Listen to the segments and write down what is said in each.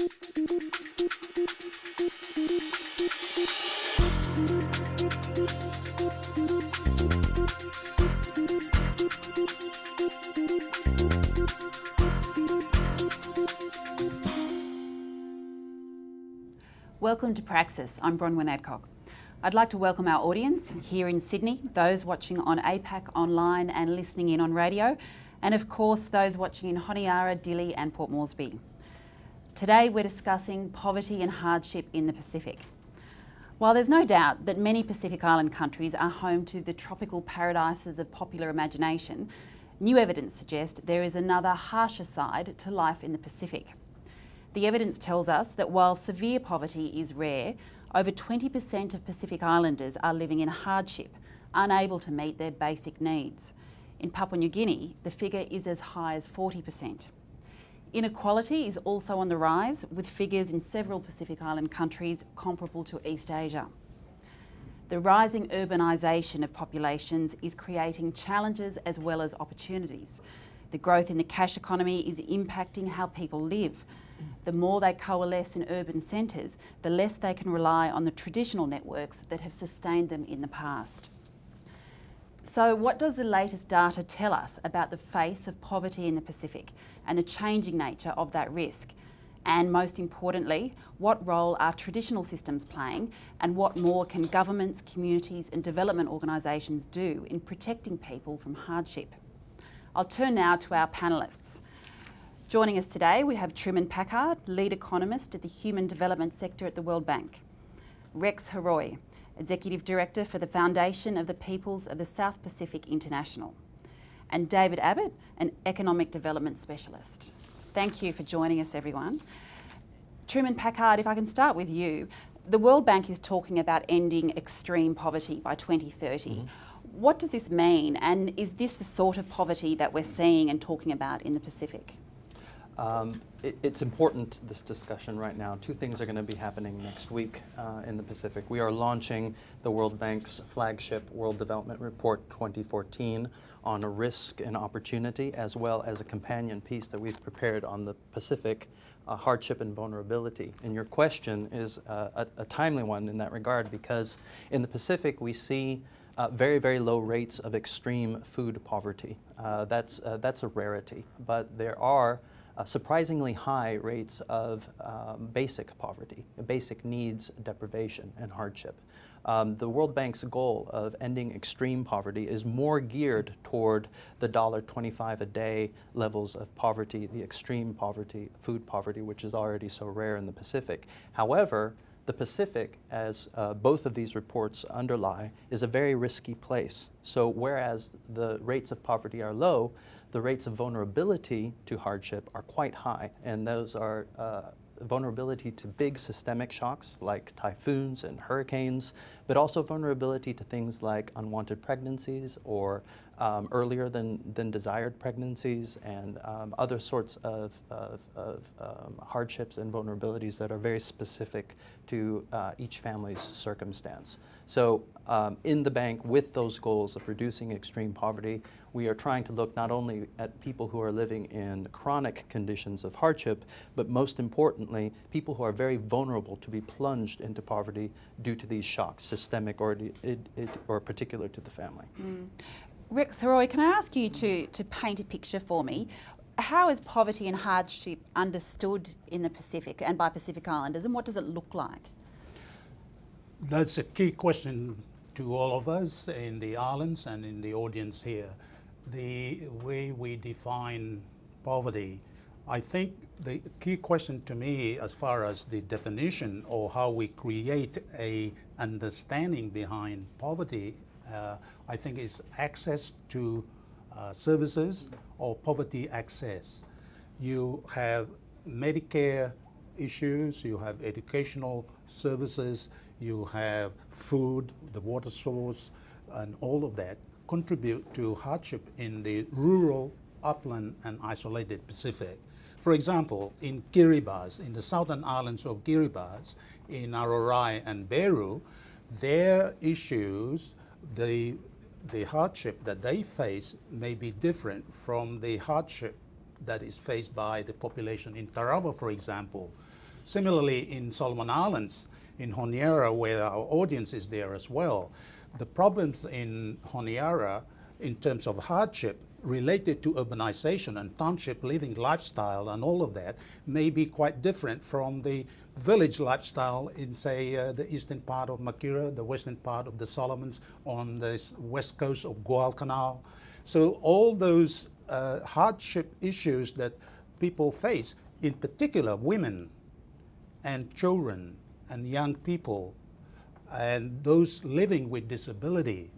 Welcome to Praxis. I'm Bronwyn Adcock. I'd like to welcome our audience here in Sydney, those watching on APAC online and listening in on radio, and of course those watching in Honiara, Dili and Port Moresby. Today we're discussing poverty and hardship in the Pacific. While there's no doubt that many Pacific Island countries are home to the tropical paradises of popular imagination, new evidence suggests there is another harsher side to life in the Pacific. The evidence tells us that while severe poverty is rare, over 20% of Pacific Islanders are living in hardship, unable to meet their basic needs. In Papua New Guinea, the figure is as high as 40%. Inequality is also on the rise, with figures in several Pacific Island countries comparable to East Asia. The rising urbanisation of populations is creating challenges as well as opportunities. The growth in the cash economy is impacting how people live. The more they coalesce in urban centres, the less they can rely on the traditional networks that have sustained them in the past. So what does the latest data tell us about the face of poverty in the Pacific and the changing nature of that risk? And most importantly, what role are traditional systems playing, and what more can governments, communities and development organisations do in protecting people from hardship? I'll turn now to our panellists. Joining us today, we have Truman Packard, lead economist at the Human Development Sector at the World Bank. Rex Horoi, Executive Director for the Foundation of the Peoples of the South Pacific International. And David Abbott, an Economic Development Specialist. Thank you for joining us, everyone. Truman Packard, if I can start with you. The World Bank is talking about ending extreme poverty by 2030. Mm-hmm. What does this mean, and is this the sort of poverty that we're seeing and talking about in the Pacific? It's important, this discussion right now. Two things are going to be happening next week in the Pacific. We are launching the World Bank's flagship World Development Report 2014 on risk and opportunity, as well as a companion piece that we've prepared on the Pacific, hardship and vulnerability. And your question is a timely one in that regard, because in the Pacific we see very, very low rates of extreme food poverty. That's a rarity, but there are surprisingly high rates of basic poverty, basic needs deprivation and hardship. The World Bank's goal of ending extreme poverty is more geared toward the $1.25 a day levels of poverty, the extreme poverty, food poverty, which is already so rare in the Pacific. However, the Pacific, as both of these reports underlie, is a very risky place. So whereas the rates of poverty are low, the rates of vulnerability to hardship are quite high, and those are vulnerability to big systemic shocks like typhoons and hurricanes, but also vulnerability to things like unwanted pregnancies or earlier than desired pregnancies, and other sorts of hardships and vulnerabilities that are very specific to each family's circumstance. So in the bank, with those goals of reducing extreme poverty, we are trying to look not only at people who are living in chronic conditions of hardship, but most importantly, people who are very vulnerable to be plunged into poverty due to these shocks, systemic or particular to the family. Mm. Rex Horoi, can I ask you to paint a picture for me? How is poverty and hardship understood in the Pacific and by Pacific Islanders, and what does it look like? That's a key question to all of us in the islands and in the audience here. The way we define poverty, I think the key question to me, as far as the definition or how we create a understanding behind poverty, I think is access to services or poverty access. You have Medicare issues, you have educational services, you have food, the water source, and all of that contribute to hardship in the rural, upland, and isolated Pacific. For example, in Kiribati, in the southern islands of Kiribati, in Horoi and Beru, their issues, the hardship that they face may be different from the hardship that is faced by the population in Tarawa, for example. Similarly, in Solomon Islands, in Honiara, where our audience is there as well, the problems in Honiara in terms of hardship related to urbanization and township living lifestyle and all of that may be quite different from the village lifestyle in, say, the eastern part of Makira, the western part of the Solomons, on the west coast of Guadalcanal. So all those hardship issues that people face, in particular women and children and young people and those living with disability,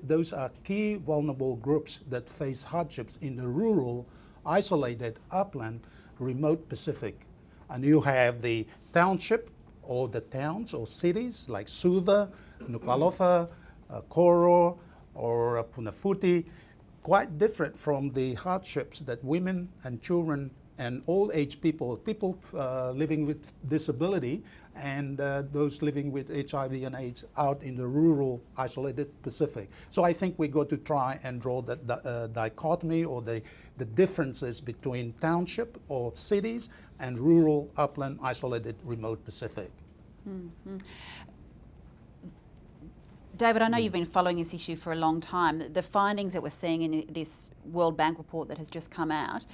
those are key vulnerable groups that face hardships in the rural, isolated, upland, remote Pacific. And you have the township or the towns or cities like Suva, Nuku'alofa, Koro, or Punafuti, quite different from the hardships that women and children and old age people living with disability and those living with HIV and AIDS out in the rural, isolated Pacific. So I think we got to try and draw that dichotomy or the differences between township or cities and rural, upland, isolated, remote Pacific. Mm-hmm. David, I know you've been following this issue for a long time. The findings that we're seeing in this World Bank report that has just come out,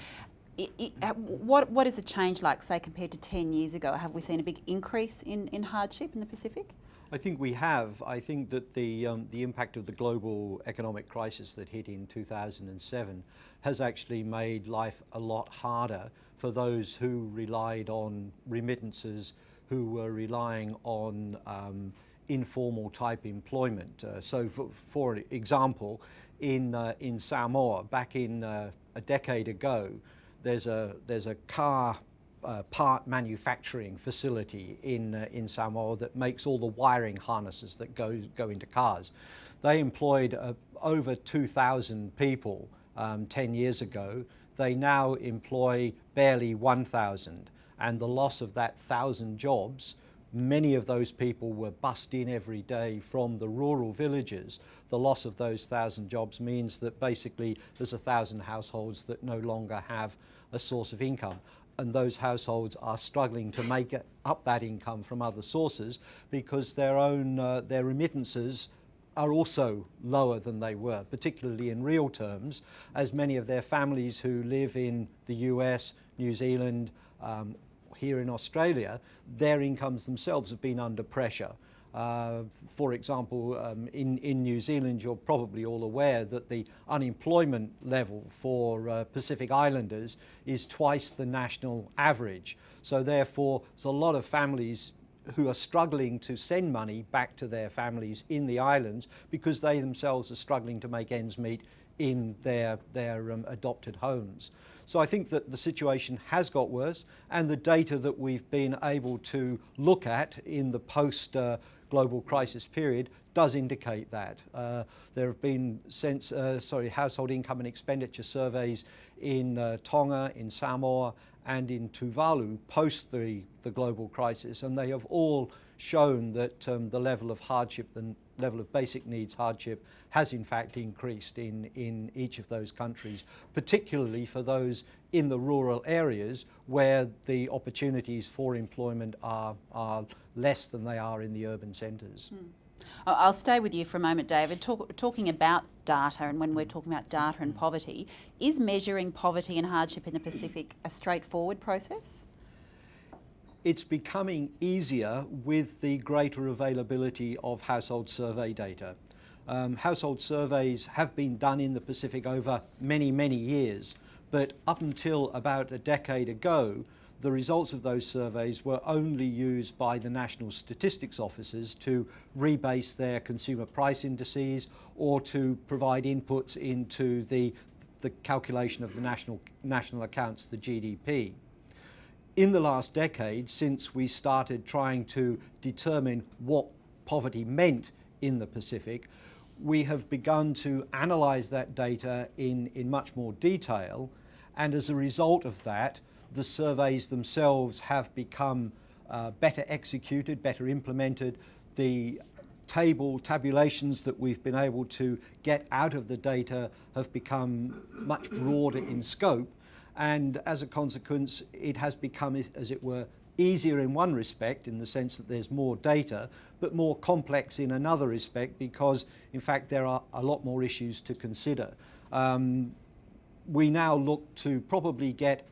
what is the change like, say, compared to 10 years ago? Have we seen a big increase in hardship in the Pacific? I think we have. I think that the impact of the global economic crisis that hit in 2007 has actually made life a lot harder for those who relied on remittances, who were relying on informal type employment. So for example, in Samoa, back in a decade ago, there's a car part manufacturing facility in Samoa that makes all the wiring harnesses that go into cars. They employed over 2,000 people 10 years ago. They now employ barely 1,000, and the loss of that 1,000 jobs, many of those people were bussed in every day from the rural villages. The loss of those 1,000 jobs means that basically there's 1,000 households that no longer have a source of income. And those households are struggling to make up that income from other sources because their remittances are also lower than they were, particularly in real terms, as many of their families who live in the US, New Zealand, here in Australia, their incomes themselves have been under pressure. For example, in New Zealand, you're probably all aware that the unemployment level for Pacific Islanders is twice the national average. So therefore, there's a lot of families who are struggling to send money back to their families in the islands because they themselves are struggling to make ends meet in their adopted homes. So I think that the situation has got worse, and the data that we've been able to look at in the post-global crisis period does indicate that. There have been household income and expenditure surveys in Tonga, in Samoa, and in Tuvalu post the global crisis, and they have all shown that the level of hardship, the level of basic needs hardship, has in fact increased in each of those countries, particularly for those in the rural areas where the opportunities for employment are less than they are in the urban centres. I'll stay with you for a moment, David. Talking about data, and when we're talking about data and poverty, is measuring poverty and hardship in the Pacific a straightforward process? It's becoming easier with the greater availability of household survey data. Household surveys have been done in the Pacific over many, many years, but up until about a decade ago, the results of those surveys were only used by the national statistics offices to rebase their consumer price indices or to provide inputs into the calculation of the national accounts, the GDP. In the last decade, since we started trying to determine what poverty meant in the Pacific, we have begun to analyse that data in much more detail, and as a result of that, the surveys themselves have become better executed, better implemented. The tabulations that we've been able to get out of the data have become much broader in scope, and as a consequence, it has become, as it were, easier in one respect, in the sense that there's more data, but more complex in another respect, because in fact there are a lot more issues to consider. We now look to probably get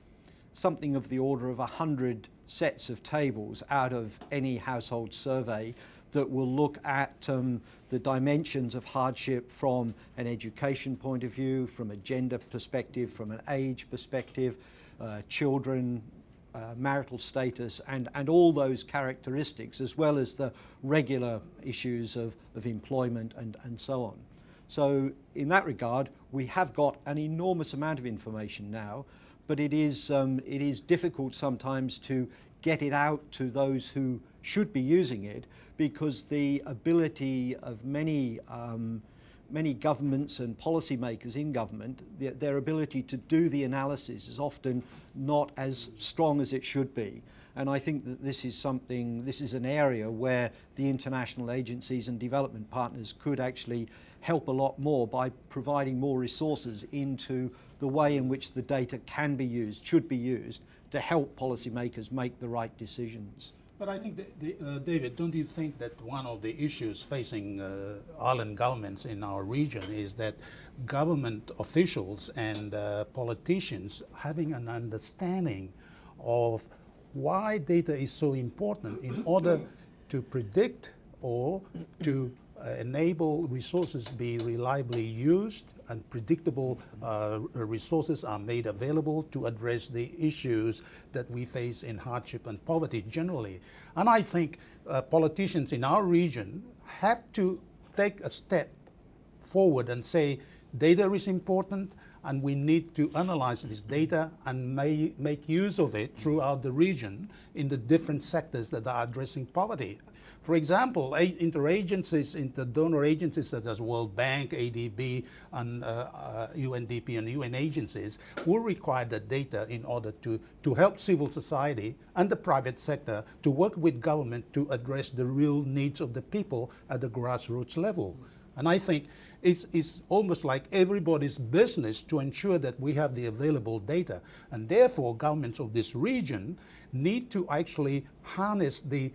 something of the order of 100 sets of tables out of any household survey that will look at the dimensions of hardship from an education point of view, from a gender perspective, from an age perspective, children, marital status, and all those characteristics, as well as the regular issues of employment and so on. So in that regard, we have got an enormous amount of information now, but it is difficult sometimes to get it out to those who should be using it, because the ability of many governments and policymakers in government, their ability to do the analysis is often not as strong as it should be. And I think that this is an area where the international agencies and development partners could actually help a lot more by providing more resources into the way in which the data can be used, should be used, to help policymakers make the right decisions. But I think, David, don't you think that one of the issues facing island governments in our region is that government officials and politicians having an understanding of why data is so important in order to predict or to enable resources be reliably used and predictable resources are made available to address the issues that we face in hardship and poverty generally. And I think politicians in our region have to take a step forward and say data is important, and we need to analyze this data and make use of it throughout the region in the different sectors that are addressing poverty. For example, interagencies, inter-donor agencies such as World Bank, ADB, and UNDP and UN agencies will require the data in order to help civil society and the private sector to work with government to address the real needs of the people at the grassroots level. And I think it's almost like everybody's business to ensure that we have the available data. And therefore, governments of this region need to actually harness the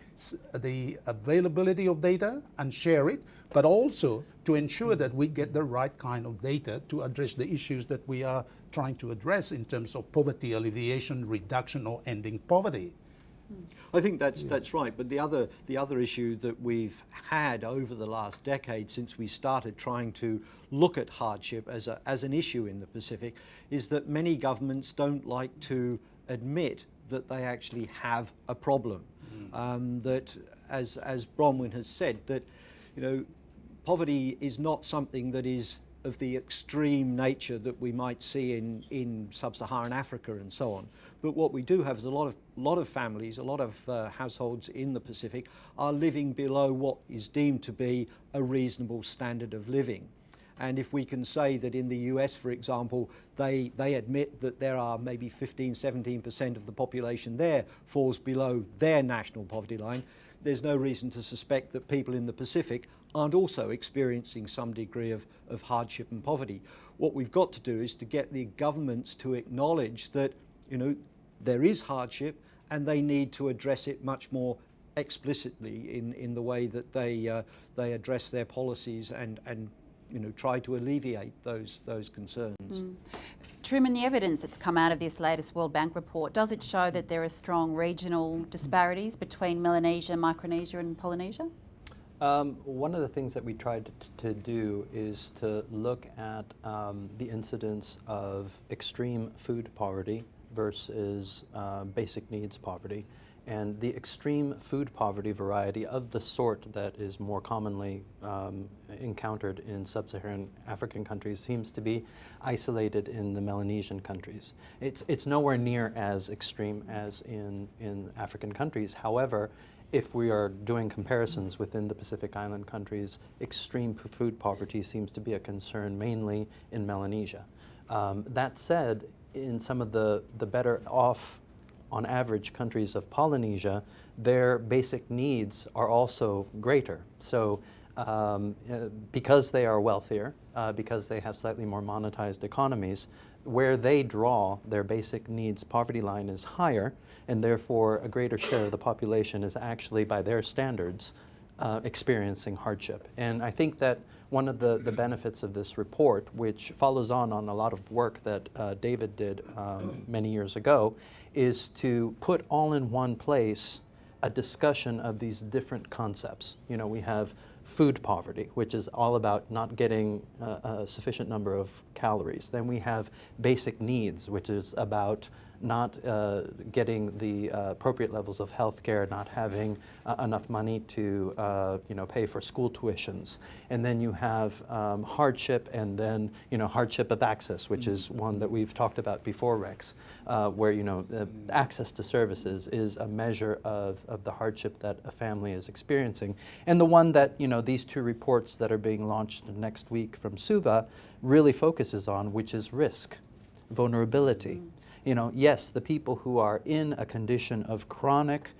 availability of data and share it, but also to ensure that we get the right kind of data to address the issues that we are trying to address in terms of poverty alleviation, reduction, or ending poverty. I think that's right, but the other issue that we've had over the last decade, since we started trying to look at hardship as an issue in the Pacific, is that many governments don't like to admit that they actually have a problem. That, as Bronwyn has said, that poverty is not something that is of the extreme nature that we might see in sub-Saharan Africa and so on. But what we do have is a lot of families, a lot of households in the Pacific are living below what is deemed to be a reasonable standard of living. And if we can say that in the US, for example, they admit that there are maybe 15-17% of the population there falls below their national poverty line, there's no reason to suspect that people in the Pacific aren't also experiencing some degree of hardship and poverty. What we've got to do is to get the governments to acknowledge that there is hardship, and they need to address it much more explicitly in the way that they address their policies and try to alleviate those concerns. Truman, the evidence that's come out of this latest World Bank report, does it show that there are strong regional disparities between Melanesia, Micronesia and Polynesia? One of the things that we tried to do is to look at the incidence of extreme food poverty versus basic needs poverty. And the extreme food poverty variety of the sort that is more commonly encountered in sub-Saharan African countries seems to be isolated in the Melanesian countries. It's nowhere near as extreme as in African countries. However, if we are doing comparisons within the Pacific Island countries, extreme food poverty seems to be a concern mainly in Melanesia. That said, in some of the better off on average countries of Polynesia, their basic needs are also greater. So because they are wealthier, because they have slightly more monetized economies, where they draw their basic needs poverty line is higher, and therefore a greater share of the population is actually, by their standards, experiencing hardship. And I think that one of the benefits of this report, which follows on a lot of work that David did many years ago, is to put all in one place a discussion of these different concepts. You know, we have food poverty, which is all about not getting a sufficient number of calories. Then we have basic needs, which is about not getting the appropriate levels of health care, not having enough money to pay for school tuitions. And then you have hardship, and then hardship of access, which is one that we've talked about before, Rex, where access to services is a measure of the hardship that a family is experiencing. And the one that these two reports that are being launched next week from SUVA really focuses on, which is risk, vulnerability. Yes, the people who are in a condition of chronic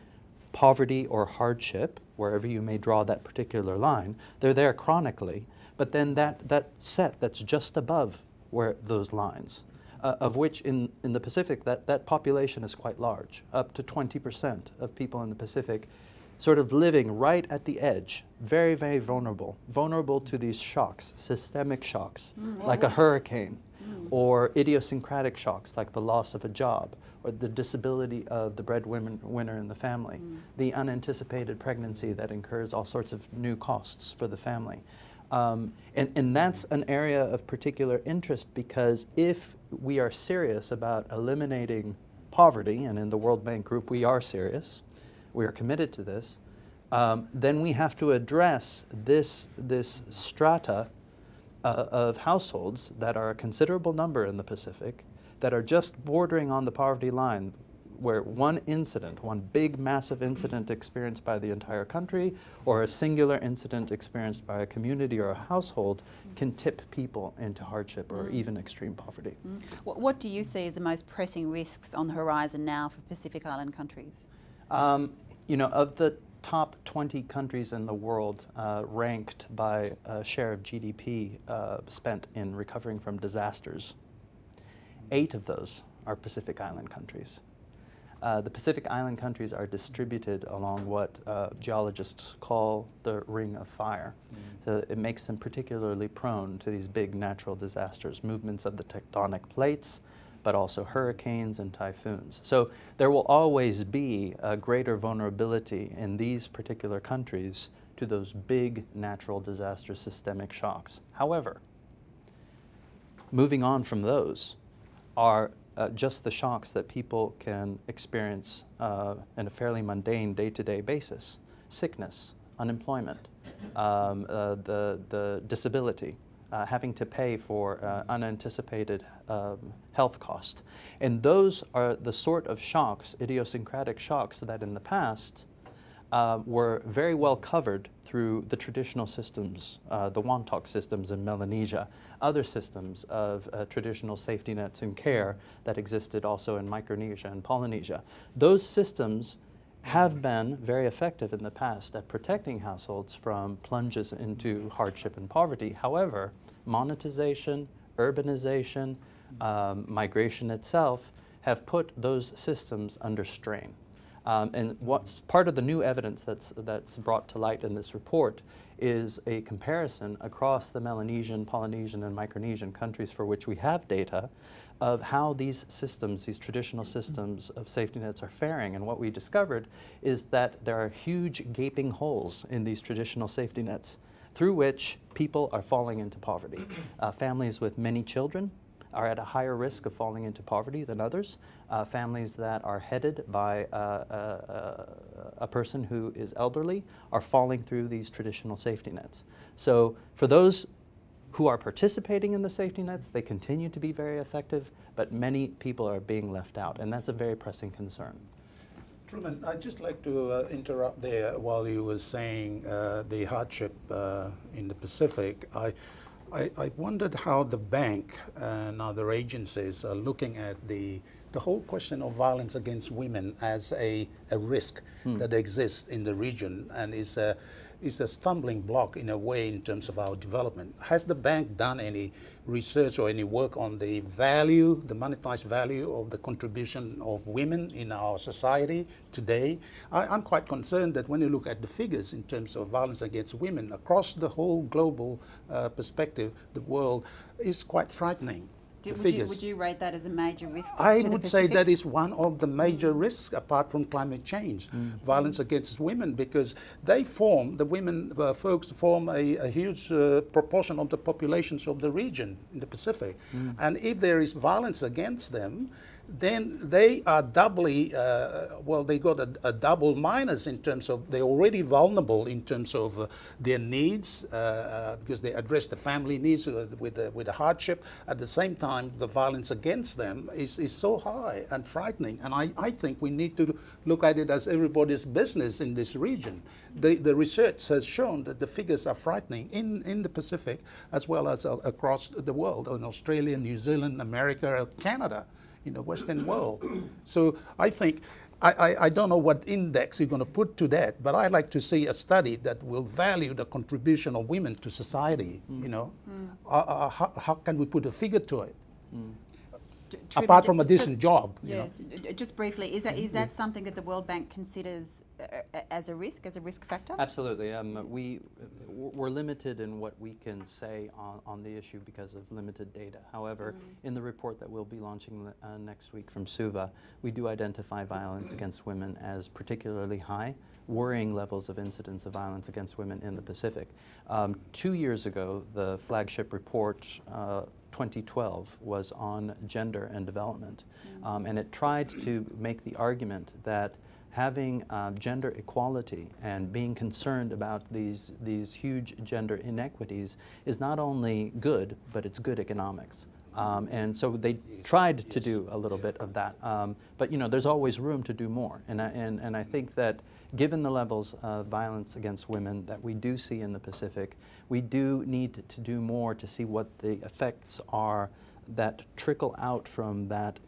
poverty or hardship, wherever you may draw that particular line, they're there chronically, but then that set that's just above where those lines, of which in the Pacific, that population is quite large, up to 20% of people in the Pacific sort of living right at the edge, very, very vulnerable to these shocks, systemic shocks, like a hurricane, or idiosyncratic shocks like the loss of a job, or the disability of the breadwinner in the family, the unanticipated pregnancy that incurs all sorts of new costs for the family. And that's an area of particular interest, because if we are serious about eliminating poverty, and in the World Bank Group we are serious, we are committed to this, then we have to address this strata of households that are a considerable number in the Pacific that are just bordering on the poverty line, where one big massive incident experienced by the entire country, or a singular incident experienced by a community or a household, can tip people into hardship or even extreme poverty. What do you see as the most pressing risks on the horizon now for Pacific Island countries? Of the top 20 countries in the world ranked by a share of GDP spent in recovering from disasters, 8 of those are Pacific Island countries. The Pacific Island countries are distributed along what geologists call the Ring of Fire. So it makes them particularly prone to these big natural disasters, movements of the tectonic plates, but also hurricanes and typhoons. So there will always be a greater vulnerability in these particular countries to those big natural disaster systemic shocks. However, moving on from those are just the shocks that people can experience in a fairly mundane day-to-day basis. Sickness, unemployment, the disability, having to pay for unanticipated health cost. And those are the sort of shocks, idiosyncratic shocks, that in the past were very well covered through the traditional systems, the Wontok systems in Melanesia, other systems of traditional safety nets and care that existed also in Micronesia and Polynesia. Those systems have been very effective in the past at protecting households from plunges into hardship and poverty. However, monetization, urbanization, migration itself have put those systems under strain. And what's part of the new evidence that's brought to light in this report is a comparison across the Melanesian, Polynesian, and Micronesian countries for which we have data of how these systems, these traditional systems of safety nets, are faring. And what we discovered is that there are huge gaping holes in these traditional safety nets through which people are falling into poverty. Families with many children are at a higher risk of falling into poverty than others. Families that are headed by a person who is elderly are falling through these traditional safety nets. So for those who are participating in the safety nets, they continue to be very effective, but many people are being left out, and that's a very pressing concern. Truman, I'd just like to interrupt there while you were saying the hardship in the Pacific. I wondered how the bank and other agencies are looking at the the whole question of violence against women as a risk that exists in the region and is a stumbling block in a way in terms of our development. Has the bank done any research or any work on the value, the monetized value of the contribution of women in our society today? I'm quite concerned that when you look at the figures in terms of violence against women across the whole global perspective, the world is quite frightening. Would you rate that as a major risk? I would say that is one of the major risks apart from climate change, violence against women, because they form, the women folks form a huge proportion of the populations of the region in the Pacific. And if there is violence against them, then they are doubly, they got a double minus in terms of they're already vulnerable in terms of their needs because they address the family needs with the hardship. At the same time, the violence against them is so high and frightening. And I think we need to look at it as everybody's business in this region. The research has shown that the figures are frightening in the Pacific as well as across the world, in Australia, New Zealand, America, Canada, in the Western world. So I think, I don't know what index you're going to put to that, but I'd like to see a study that will value the contribution of women to society, you know. How can we put a figure to it? Apart from a decent job. Yeah, just briefly, is that something that the World Bank considers as a risk factor? Absolutely. We're limited in what we can say on the issue because of limited data. However, in the report that we'll be launching next week from SUVA, we do identify violence against women as particularly high, worrying levels of incidence of violence against women in the Pacific. 2 years ago, the flagship report 2012 was on gender and development, and it tried to make the argument that having gender equality and being concerned about these huge gender inequities is not only good, but it's good economics. And so they tried to do a little bit of that, but you know, there's always room to do more. And I think that given the levels of violence against women that we do see in the Pacific, we do need to do more to see what the effects are that trickle out from that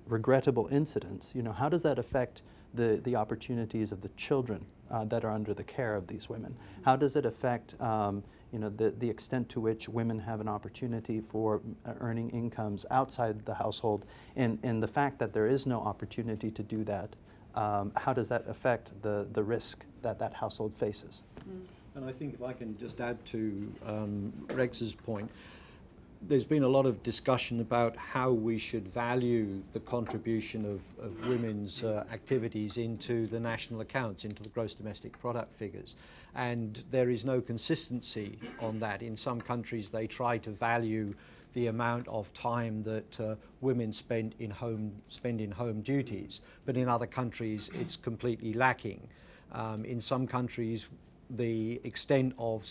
regrettable incidents. You know, how does that affect the opportunities of the children that are under the care of these women? How does it affect you know, the extent to which women have an opportunity for earning incomes outside the household, and the fact that there is no opportunity to do that, how does that affect the risk that household faces? And I think if I can just add to Rex's point, there's been a lot of discussion about how we should value the contribution of women's activities into the national accounts, into the gross domestic product figures. And there is no consistency on that. In some countries, they try to value the amount of time that women spend in home duties, but in other countries, it's completely lacking. In some countries, the extent of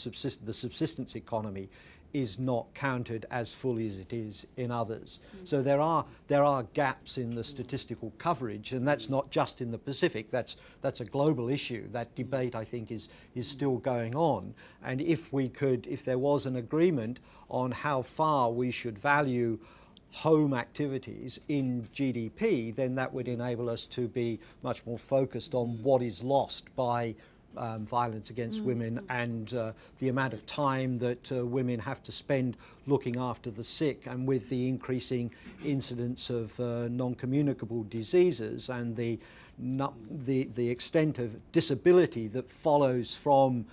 the subsistence economy is not counted as fully as it is in others. So there are gaps in the statistical coverage, and that's not just in the Pacific. That's a global issue. That debate, I think, is still going on. And if there was an agreement on how far we should value home activities in GDP, then that would enable us to be much more focused on what is lost by violence against women and the amount of time that women have to spend looking after the sick, and with the increasing incidence of non-communicable diseases and the extent of disability that follows from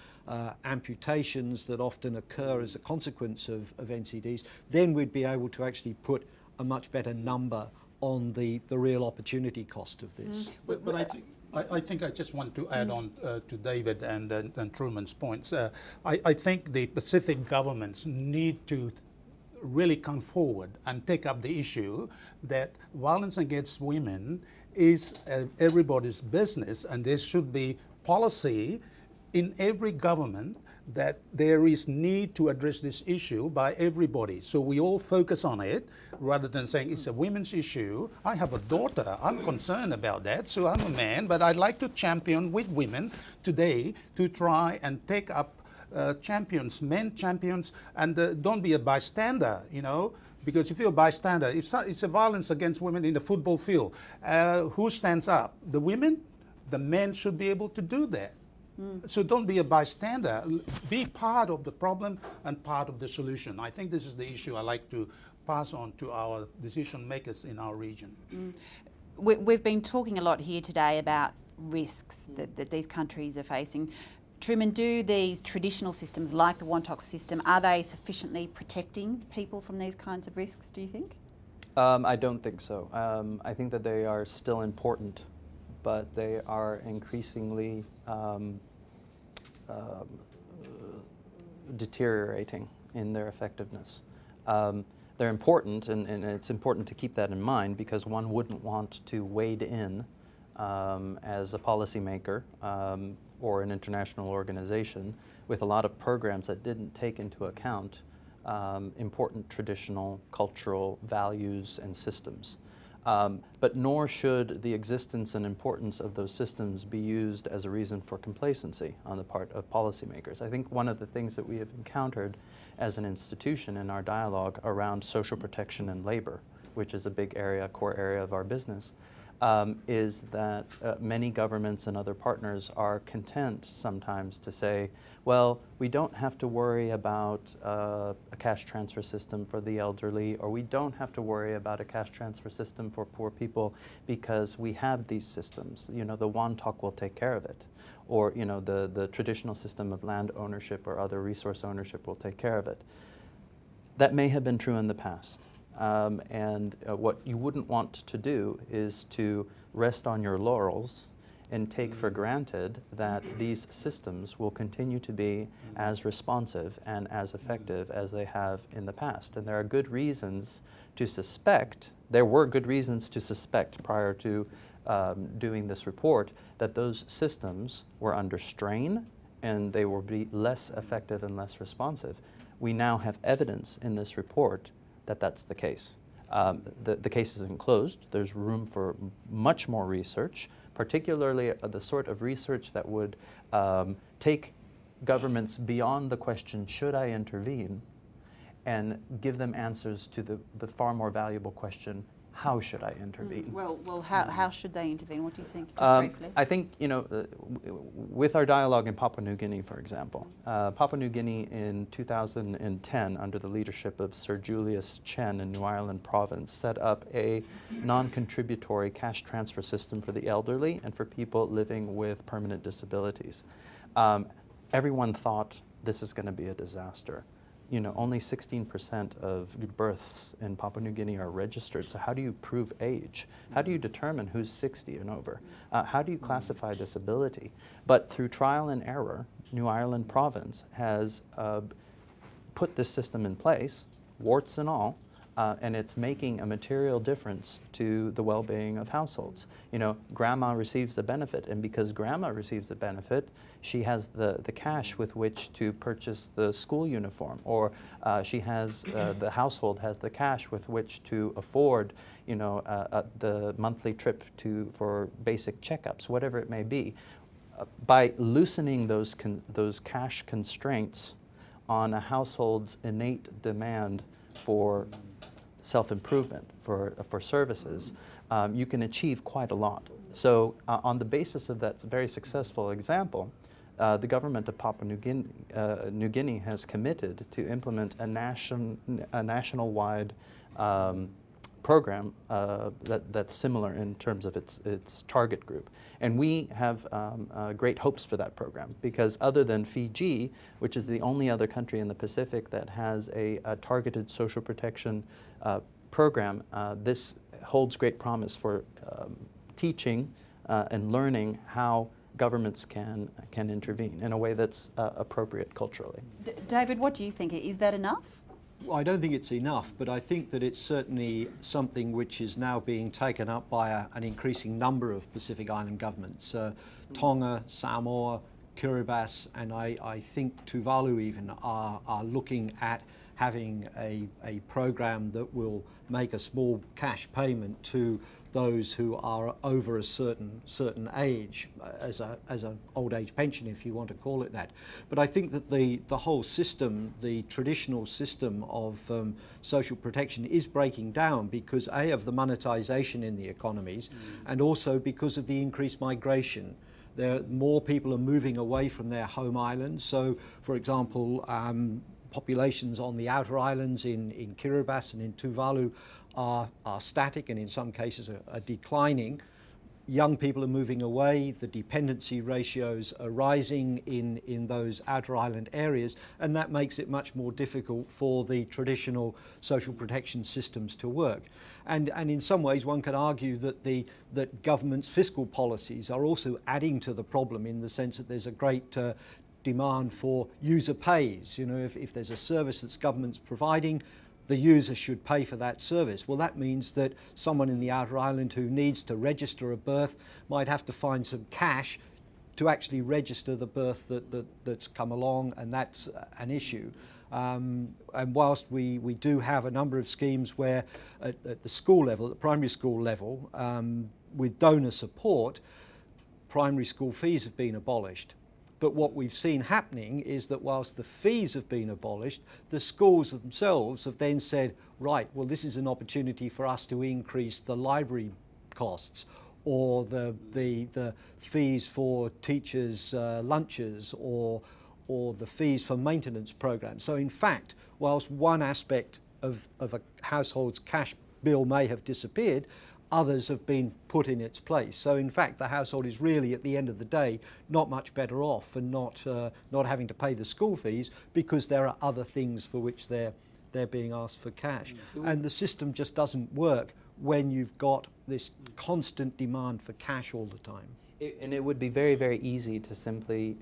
amputations that often occur as a consequence of NCDs, then we'd be able to actually put a much better number on the real opportunity cost of this. But I think I just want to add on to David and Truman's points. I think the Pacific governments need to really come forward and take up the issue that violence against women is everybody's business, and there should be policy in every government that there is need to address this issue by everybody. So we all focus on it rather than saying it's a women's issue. I have a daughter, I'm concerned about that, so I'm a man, but I'd like to champion with women today to try and take up champions, men champions, and don't be a bystander, you know. Because if you're a bystander, if it's a violence against women in the football field, who stands up? The women? The men should be able to do that. So don't be a bystander. Be part of the problem and part of the solution. I think this is the issue I like to pass on to our decision makers in our region. We've been talking a lot here today about risks that these countries are facing. Truman, do these traditional systems like the Wontok system, are they sufficiently protecting people from these kinds of risks, do you think? I don't think so. I think that they are still important, but they are increasingly deteriorating in their effectiveness. They're important, and it's important to keep that in mind, because one wouldn't want to wade in as a policymaker or an international organization with a lot of programs that didn't take into account important traditional cultural values and systems. But nor should the existence and importance of those systems be used as a reason for complacency on the part of policymakers. I think one of the things that we have encountered as an institution in our dialogue around social protection and labor, which is a big area, core area of our business, is that many governments and other partners are content sometimes to say, well, we don't have to worry about a cash transfer system for the elderly, or we don't have to worry about a cash transfer system for poor people because we have these systems. You know, the Wontok will take care of it. Or, you know, the traditional system of land ownership or other resource ownership will take care of it. That may have been true in the past. What you wouldn't want to do is to rest on your laurels and take for granted that these systems will continue to be as responsive and as effective as they have in the past. And there are good reasons to suspect, there were good reasons to suspect prior to doing this report, that those systems were under strain and they will be less effective and less responsive. We now have evidence in this report that that's the case. The case isn't closed. There's room for much more research, particularly the sort of research that would take governments beyond the question, should I intervene, and give them answers to the far more valuable question, how should I intervene? Well, how should they intervene? What do you think, just briefly? I think, you know, with our dialogue in Papua New Guinea, for example, Papua New Guinea in 2010, under the leadership of Sir Julius Chen in New Ireland Province, set up a non-contributory cash transfer system for the elderly and for people living with permanent disabilities. Everyone thought this is going to be a disaster. You know, only 16% of births in Papua New Guinea are registered. So how do you prove age? How do you determine who's 60 and over? How do you classify disability? But through trial and error, New Ireland Province has put this system in place, warts and all, and it's making a material difference to the well-being of households. You know, grandma receives the benefit, and because grandma receives the benefit, she has the cash with which to purchase the school uniform, or she has, the household has the cash with which to afford, you know, the monthly trip for basic checkups, whatever it may be. By loosening those cash constraints on a household's innate demand for self-improvement, for services, you can achieve quite a lot. So on the basis of that very successful example, the government of Papua New Guinea has committed to implement a national-wide program that's similar in terms of its target group. And we have great hopes for that program, because other than Fiji, which is the only other country in the Pacific that has a targeted social protection program, this holds great promise for teaching and learning how governments can intervene in a way that's appropriate culturally. David, what do you think? Is that enough? Well, I don't think it's enough, but I think that it's certainly something which is now being taken up by an increasing number of Pacific Island governments. Tonga, Samoa, Kiribati, and I think Tuvalu even are looking at having a program that will make a small cash payment to those who are over a certain age as an old age pension, if you want to call it that. But I think that the whole system, the traditional system of social protection, is breaking down because of the monetization in the economies, and also because of the increased migration. More people are moving away from their home islands. So, for example, populations on the outer islands in Kiribati and in Tuvalu are static, and in some cases are declining. Young people are moving away, the dependency ratios are rising in those outer island areas, and that makes it much more difficult for the traditional social protection systems to work. And in some ways one could argue that government's fiscal policies are also adding to the problem, in the sense that there's a great demand for user pays. You know, if there's a service that's government's providing, the user should pay for that service. Well, that means that someone in the outer island who needs to register a birth might have to find some cash to actually register the birth that's come along, and that's an issue. And whilst we do have a number of schemes where at the school level, at the primary school level, with donor support, primary school fees have been abolished. But what we've seen happening is that whilst the fees have been abolished, the schools themselves have then said, right, well, this is an opportunity for us to increase the library costs, or the fees for teachers' lunches, or the fees for maintenance programs. So in fact, whilst one aspect of a household's cash bill may have disappeared, others have been put in its place. So in fact, the household is really, at the end of the day, not much better off, and not having to pay the school fees, because there are other things for which they're being asked for cash. And the system just doesn't work when you've got this constant demand for cash all the time. And it would be very, very easy to simply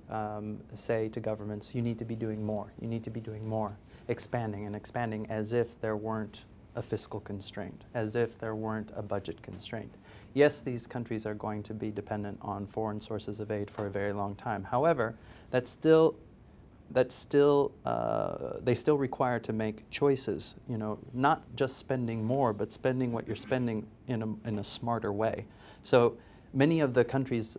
say to governments, you need to be doing more, you need to be doing more, expanding and expanding, as if there weren't a fiscal constraint, as if there weren't a budget constraint. Yes, these countries are going to be dependent on foreign sources of aid for a very long time. However, they still require to make choices, you know, not just spending more, but spending what you're spending in a smarter way. So many of the countries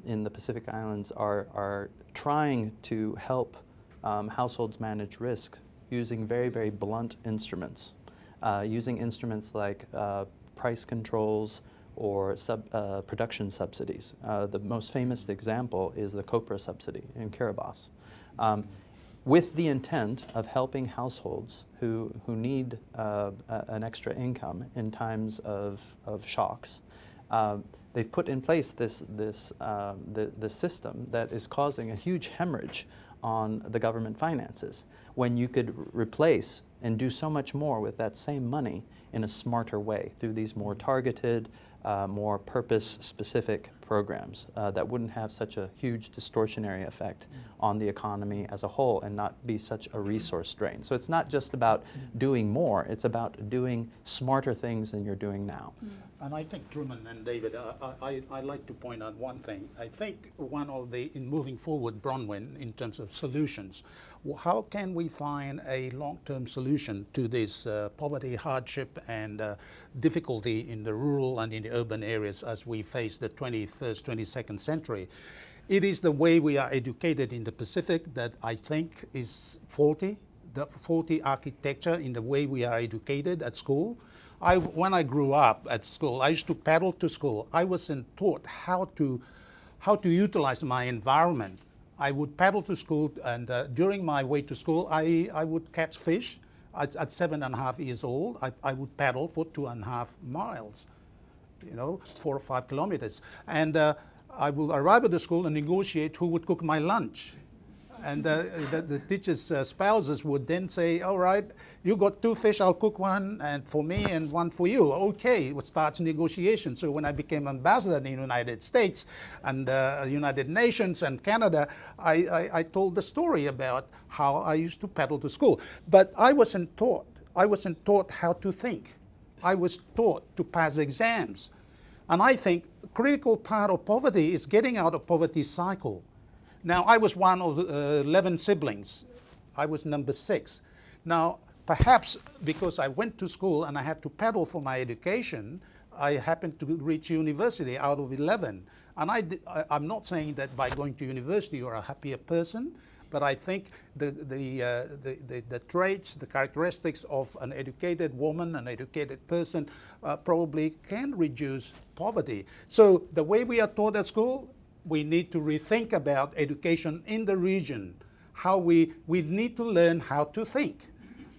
in the Pacific Islands are trying to help households manage risk using very, very blunt instruments. Using instruments like price controls or production subsidies. The most famous example is the copra subsidy in Kiribati, with the intent of helping households who need an extra income in times of shocks. They've put in place this system that is causing a huge hemorrhage on the government finances, when you could replace and do so much more with that same money in a smarter way through these more targeted, more purpose-specific programs that wouldn't have such a huge distortionary effect on the economy as a whole and not be such a resource drain. So it's not just about doing more, it's about doing smarter things than you're doing now. And I think, Truman and David, I'd like to point out one thing. I think one of the, in moving forward, Bronwyn, in terms of solutions, how can we find a long-term solution to this poverty, hardship, and difficulty in the rural and in the urban areas as we face the 21st, 22nd century? It is the way we are educated in the Pacific that I think is faulty, the faulty architecture in the way we are educated at school. When I grew up at school, I used to paddle to school. I wasn't taught how to utilize my environment. I would paddle to school, and during my way to school, I would catch fish. At 7.5 years old, I would paddle for 2.5 miles, 4 or 5 kilometers. And I will arrive at the school and negotiate who would cook my lunch. And the teachers' spouses would then say, all right, you got 2 fish, I'll cook one and for me and one for you. Okay, it starts negotiation. So when I became ambassador in the United States and United Nations and Canada, I told the story about how I used to paddle to school. But I wasn't taught how to think. I was taught to pass exams. And I think a critical part of poverty is getting out of poverty cycle. Now, I was one of 11 siblings. I was number 6. Now, perhaps because I went to school and I had to paddle for my education, I happened to reach university out of 11. And I'm not saying that by going to university you're a happier person, but I think the traits, the characteristics of an educated woman, an educated person, probably can reduce poverty. So the way we are taught at school, we need to rethink about education in the region. How we need to learn how to think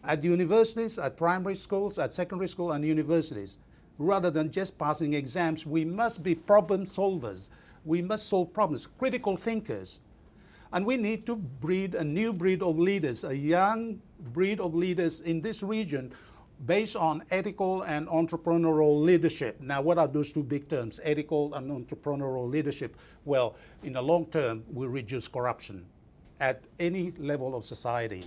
at universities, at primary schools, at secondary school and universities. Rather than just passing exams, we must be problem solvers. We must solve problems, critical thinkers. And we need to breed a new breed of leaders, a young breed of leaders in this region based on ethical and entrepreneurial leadership. Now, what are those two big terms, ethical and entrepreneurial leadership? Well, in the long term, we reduce corruption at any level of society,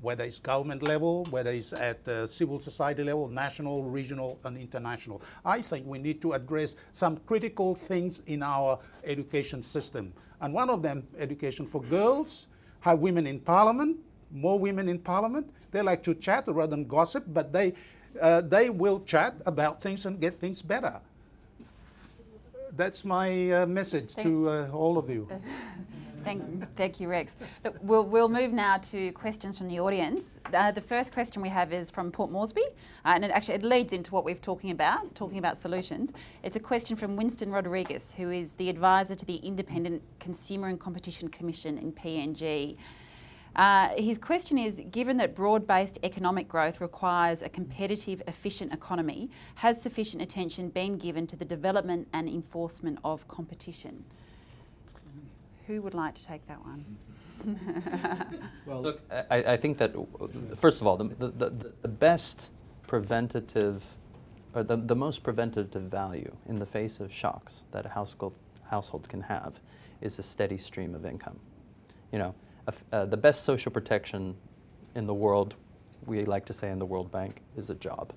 whether it's government level, whether it's at civil society level, national, regional, and international. I think we need to address some critical things in our education system. And one of them, education for girls, have women in parliament, more women in parliament. They like to chat rather than gossip, but they will chat about things and get things better. That's my message to all of you. Thank you, Rex. Look, we'll move now to questions from the audience. The first question we have is from Port Moresby, and it leads into what we've talking about solutions. It's a question from Winston Rodriguez, who is the advisor to the Independent Consumer and Competition Commission in PNG. His question is, given that broad-based economic growth requires a competitive, efficient economy, has sufficient attention been given to the development and enforcement of competition? Who would like to take that one? Well, look, I think that, first of all, the best preventative, or the most preventative value in the face of shocks that a household can have is a steady stream of income. You know, the best social protection in the world, we like to say in the World Bank, is a job.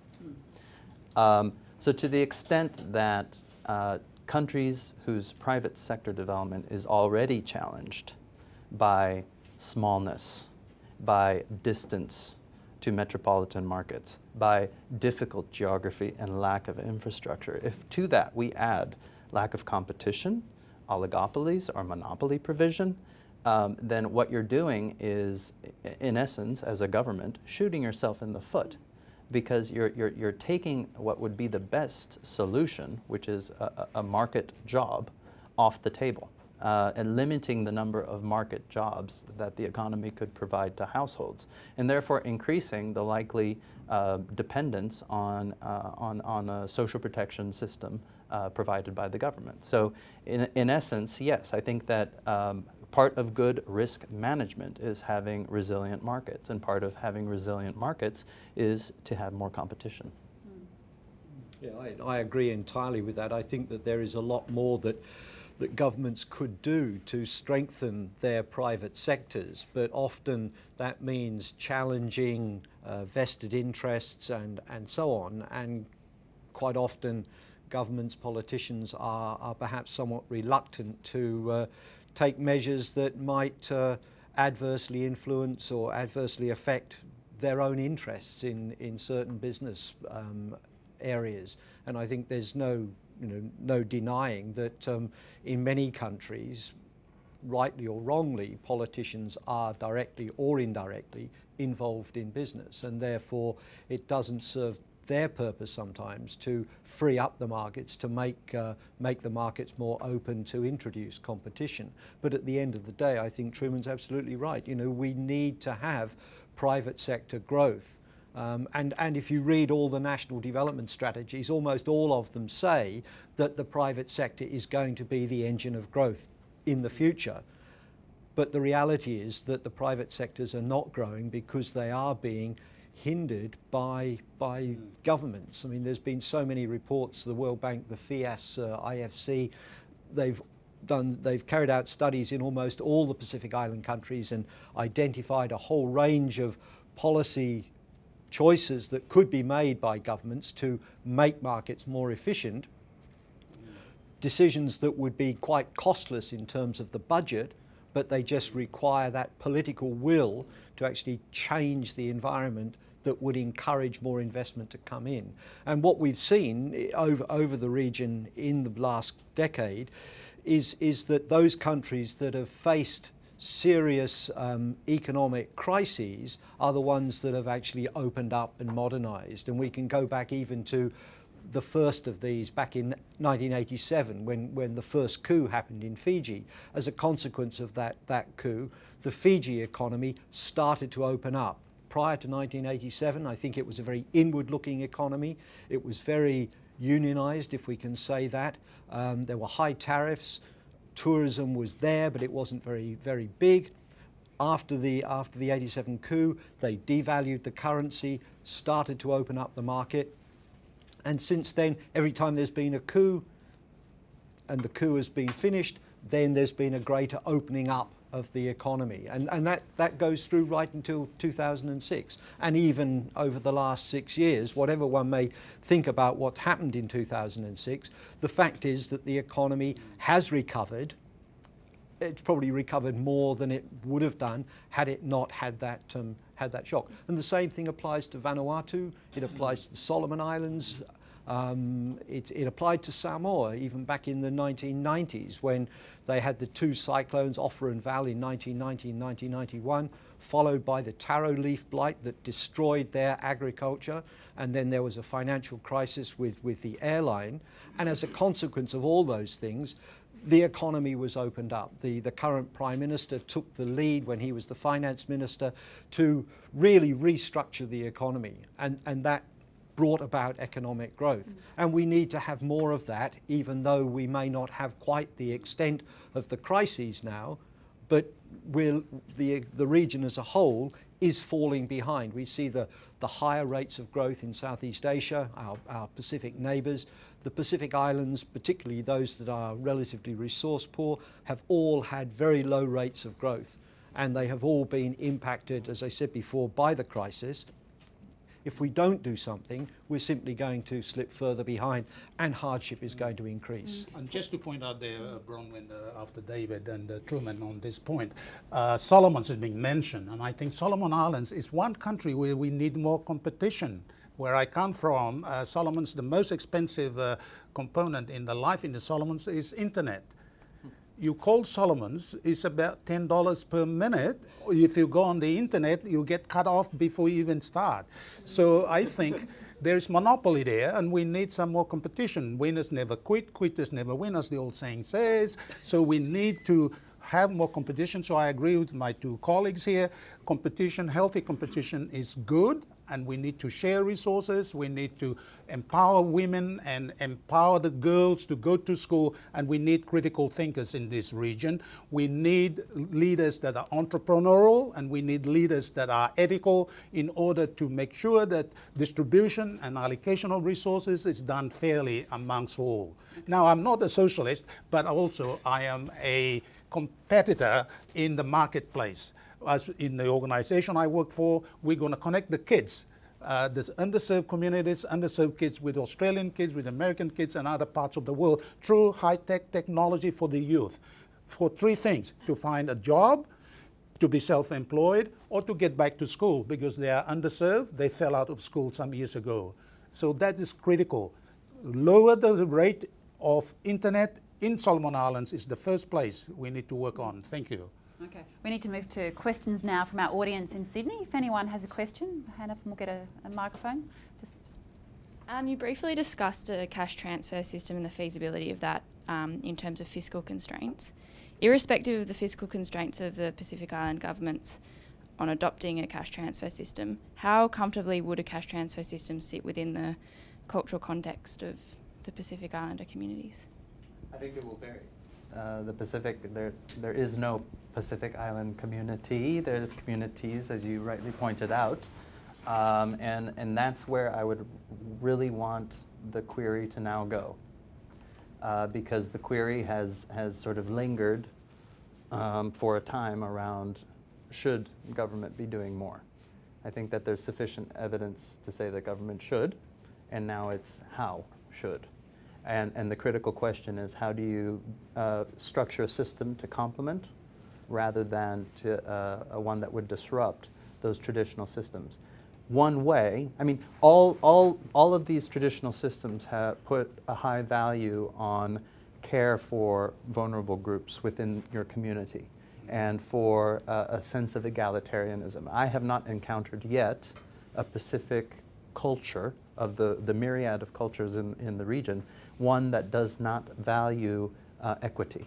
So to the extent that countries whose private sector development is already challenged by smallness, by distance to metropolitan markets, by difficult geography and lack of infrastructure, if to that we add lack of competition, oligopolies or monopoly provision, then what you're doing is, in essence, as a government, shooting yourself in the foot, because you're taking what would be the best solution, which is a market job, off the table, and limiting the number of market jobs that the economy could provide to households, and therefore increasing the likely dependence on a social protection system provided by the government. So in essence, yes, I think that part of good risk management is having resilient markets, and part of having resilient markets is to have more competition. Yeah, I agree entirely with that. I think that there is a lot more that governments could do to strengthen their private sectors, but often that means challenging vested interests and so on, and quite often governments, politicians are perhaps somewhat reluctant to take measures that might adversely influence or adversely affect their own interests in certain business areas. And I think there's no denying that in many countries, rightly or wrongly, politicians are directly or indirectly involved in business, and therefore it doesn't serve their purpose sometimes to free up the markets, to make the markets more open to introduce competition. But at the end of the day, I think Truman's absolutely right. We need to have private sector growth. And if you read all the national development strategies, almost all of them say that the private sector is going to be the engine of growth in the future. But the reality is that the private sectors are not growing because they are being hindered by governments. I mean, there's been so many reports, the World Bank, the FIAS, IFC, they've carried out studies in almost all the Pacific Island countries and identified a whole range of policy choices that could be made by governments to make markets more efficient, decisions that would be quite costless in terms of the budget, but they just require that political will to actually change the environment that would encourage more investment to come in. And what we've seen over the region in the last decade is that those countries that have faced serious economic crises are the ones that have actually opened up and modernized. And we can go back even to the first of these back in 1987 when the first coup happened in Fiji. As a consequence of that coup, the Fiji economy started to open up. Prior to 1987, I think it was a very inward-looking economy. It was very unionized, if we can say that. There were high tariffs. Tourism was there, but it wasn't very, very big. After the 87 coup, they devalued the currency, started to open up the market. And since then, every time there's been a coup and the coup has been finished, then there's been a greater opening up of the economy. And that goes through right until 2006. And even over the last 6 years, whatever one may think about what happened in 2006, the fact is that the economy has recovered. It's probably recovered more than it would have done had it not had that shock. And the same thing applies to Vanuatu. It applies to the Solomon Islands. It applied to Samoa even back in the 1990s when they had the two cyclones, Offa and Val, in 1990 and 1991, followed by the taro leaf blight that destroyed their agriculture. And then there was a financial crisis with the airline. And as a consequence of all those things, the economy was opened up. The current Prime Minister took the lead when he was the Finance Minister to really restructure the economy, and that brought about economic growth. And we need to have more of that, even though we may not have quite the extent of the crises now, but the region as a whole is falling behind. We see the higher rates of growth in Southeast Asia, our Pacific neighbours. The Pacific Islands, particularly those that are relatively resource poor, have all had very low rates of growth. And they have all been impacted, as I said before, by the crisis. If we don't do something, we're simply going to slip further behind and hardship is going to increase. And just to point out there, Bronwyn, after David and Truman on this point, Solomon's has been mentioned, and I think Solomon Islands is one country where we need more competition. Where I come from, Solomon's, the most expensive component in the life in the Solomons is internet. You call Solomon's, it's about $10 per minute. If you go on the internet, you get cut off before you even start. So I think there's monopoly there, and we need some more competition. Winners never quit, quitters never win, as the old saying says. So we need to have more competition. So I agree with my two colleagues here. Competition, healthy competition is good, and we need to share resources. We need to empower women and empower the girls to go to school, and we need critical thinkers in this region. We need leaders that are entrepreneurial, and we need leaders that are ethical in order to make sure that distribution and allocation of resources is done fairly amongst all. Now, I'm not a socialist, but also I am a competitor in the marketplace. As in the organization I work for, we're going to connect the kids, there's underserved communities, underserved kids with Australian kids, with American kids and other parts of the world through high-tech technology for the youth. For three things: to find a job, to be self-employed, or to get back to school because they are underserved. They fell out of school some years ago. So that is critical. Lower the rate of internet in Solomon Islands is the first place we need to work on. Thank you. Okay, we need to move to questions now from our audience in Sydney. If anyone has a question, hand up and we'll get a microphone. You briefly discussed a cash transfer system and the feasibility of that in terms of fiscal constraints. Irrespective of the fiscal constraints of the Pacific Island governments on adopting a cash transfer system, how comfortably would a cash transfer system sit within the cultural context of the Pacific Islander communities? I think it will vary. The Pacific, there is no Pacific Island community. There's communities, as you rightly pointed out, and that's where I would really want the query to now go, because the query has sort of lingered for a time around should government be doing more. I think that there's sufficient evidence to say that government should, and now it's how should. And the critical question is, how do you structure a system to complement rather than to one that would disrupt those traditional systems? one way. I mean, all of these traditional systems have put a high value on care for vulnerable groups within your community and for a sense of egalitarianism. I have not encountered yet a Pacific culture of the myriad of cultures in the region, one that does not value equity.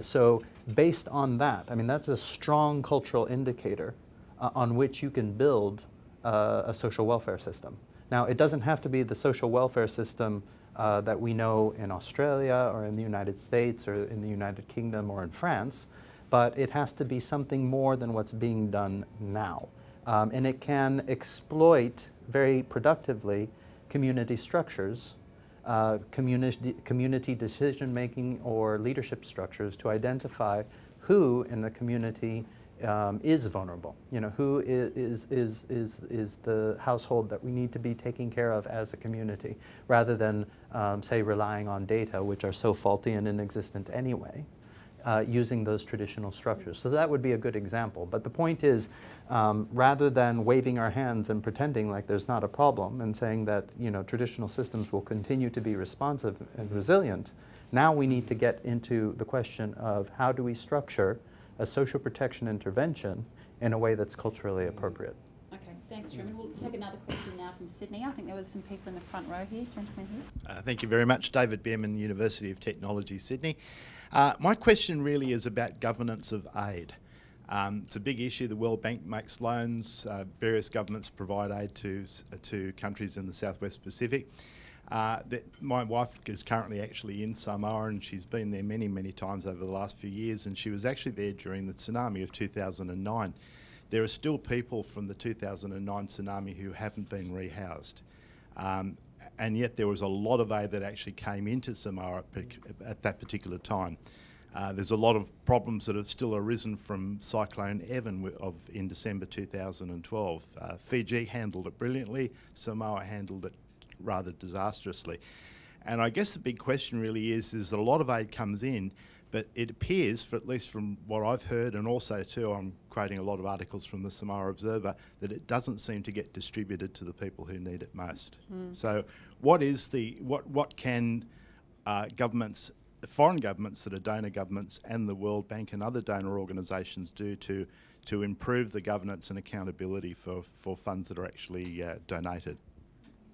So based on that, I mean, that's a strong cultural indicator on which you can build a social welfare system. Now, it doesn't have to be the social welfare system that we know in Australia or in the United States or in the United Kingdom or in France, but it has to be something more than what's being done now. And it can exploit very productively community structures, community decision-making or leadership structures to identify who in the community is vulnerable. You know, who is the household that we need to be taking care of as a community, rather than, say, relying on data, which are so faulty and inexistent anyway, using those traditional structures. So that would be a good example. But the point is, rather than waving our hands and pretending like there's not a problem and saying that, you know, traditional systems will continue to be responsive and resilient, now we need to get into the question of how do we structure a social protection intervention in a way that's culturally appropriate. Okay, thanks, Truman. We'll take another question now from Sydney. I think there was some people in the front row here. Gentleman here. Thank you very much. David Behrman, University of Technology, Sydney. My question really is about governance of aid. It's a big issue. The World Bank makes loans. Various governments provide aid to countries in the Southwest Pacific. My wife is currently actually in Samoa, and she's been there many, many times over the last few years, and she was actually there during the tsunami of 2009. There are still people from the 2009 tsunami who haven't been rehoused. And yet there was a lot of aid that actually came into Samoa at that particular time. There's a lot of problems that have still arisen from Cyclone Evan in December 2012. Fiji handled it brilliantly, Samoa handled it rather disastrously. And I guess the big question really is that a lot of aid comes in, but it appears, at least from what I've heard, and also too, I'm quoting a lot of articles from the Samoa Observer, that it doesn't seem to get distributed to the people who need it most. So what can governments, foreign governments that are donor governments, and the World Bank and other donor organisations do to improve the governance and accountability for funds that are actually donated?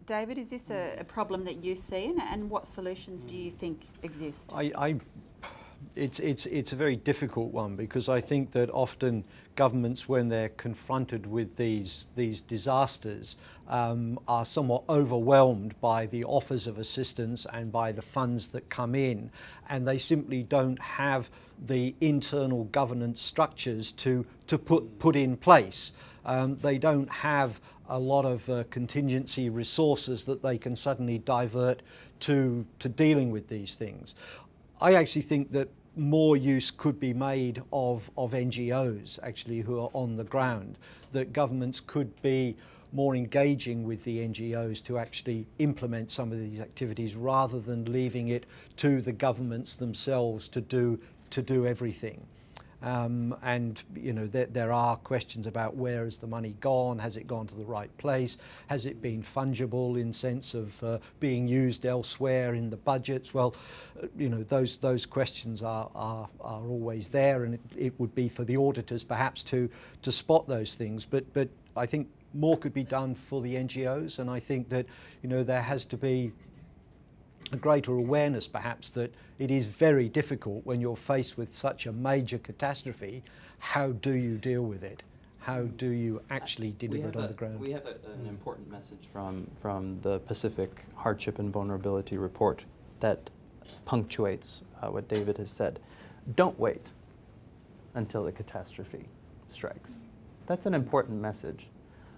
David, is this a problem that you see, and what solutions do you think exist? It's a very difficult one, because I think that often governments, when they're confronted with these disasters, are somewhat overwhelmed by the offers of assistance and by the funds that come in, and they simply don't have the internal governance structures to put in place. They don't have a lot of contingency resources that they can suddenly divert to dealing with these things. I actually think that more use could be made of NGOs actually who are on the ground, that governments could be more engaging with the NGOs to actually implement some of these activities, rather than leaving it to the governments themselves to do everything. And you know, there are questions about where has the money gone, has it gone to the right place, has it been fungible in sense of being used elsewhere in the budgets. Well, you know, those questions are always there, and it would be for the auditors perhaps to spot those things, but I think more could be done for the NGOs, and I think that, you know, there has to be a greater awareness perhaps that it is very difficult when you're faced with such a major catastrophe. How do you deal with it? How do you actually deliver it on the ground? We have an important message from the Pacific Hardship and Vulnerability Report that punctuates what David has said. Don't wait until the catastrophe strikes. That's an important message.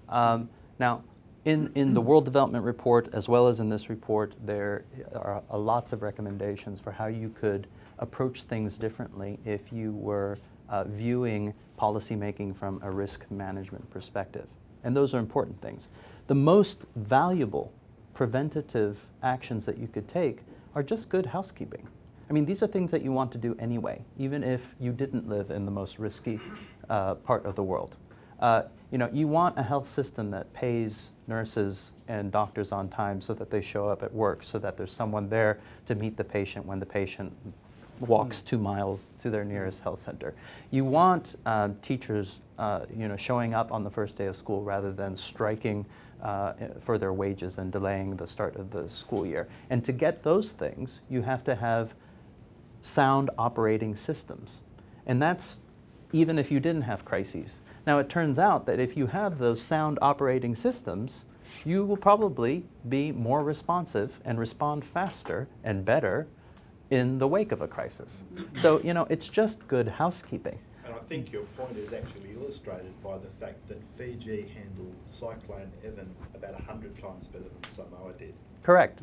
Now, in the World Development Report, as well as in this report, there are lots of recommendations for how you could approach things differently if you were viewing policymaking from a risk management perspective. And those are important things. The most valuable preventative actions that you could take are just good housekeeping. I mean, these are things that you want to do anyway, even if you didn't live in the most risky part of the world. You want a health system that pays nurses and doctors on time so that they show up at work, so that there's someone there to meet the patient when the patient walks 2 miles to their nearest health center. You want teachers, showing up on the first day of school rather than striking for their wages and delaying the start of the school year. And to get those things, you have to have sound operating systems. And that's even if you didn't have crises. Now, it turns out that if you have those sound operating systems, you will probably be more responsive and respond faster and better in the wake of a crisis. So, it's just good housekeeping. And I think your point is actually illustrated by the fact that Fiji handled Cyclone Evan about 100 times better than Samoa did. Correct.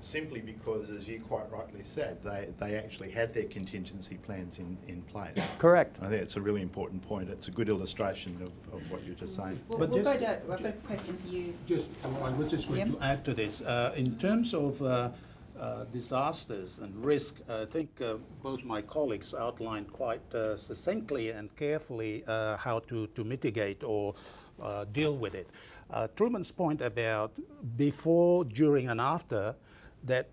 Simply because, as you quite rightly said, they actually had their contingency plans in place. Correct. I think it's a really important point. It's a good illustration of what you're just saying. I've got a question for you. I was just going to add to this. In terms of disasters and risk, I think both my colleagues outlined quite succinctly and carefully how to mitigate or deal with it. Truman's point about before, during and after, that